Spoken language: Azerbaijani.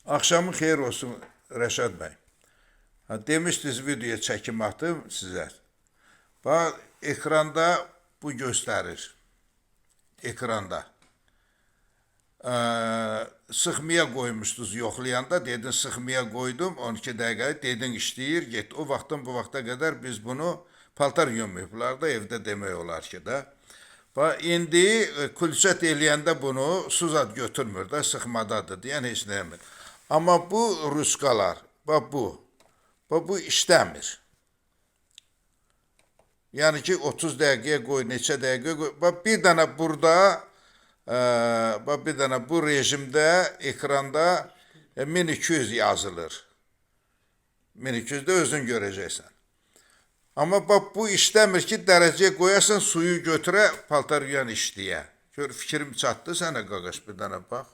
Axşamın xeyir olsun Rəşad bəy. Demişdiniz videoya çəkim atım sizə. Bax, ekranda bu göstərir. Ekranda. Sıxmaya qoymuşdunuz yoxlayanda, dedin sıxmaya qoydum, 12 dəqiqə, dedin işləyir, get. O vaxtdan bu vaxta qədər biz bunu paltar yumuyublar da evdə demək olar ki də. Bax, indi kulçət eləyəndə bunu su zad götürmür da, sıxmadadır deyən heç nə demir. Amma bu ruskalar, bax bu işləmir. Yəni ki 30 dəqiqəyə qoy, neçə dəqiqə qoy. Bax bir dənə burada, bax bir dənə bu rejimdə ekranda 1200 yazılır. 1200 də özün görəcəksən. Amma bax bu işləmir ki dərəcəyə qoyasan suyu götürə paltar yuyan işləyə. Gör fikrim çatdı sənə qaqaş bir dənə bax.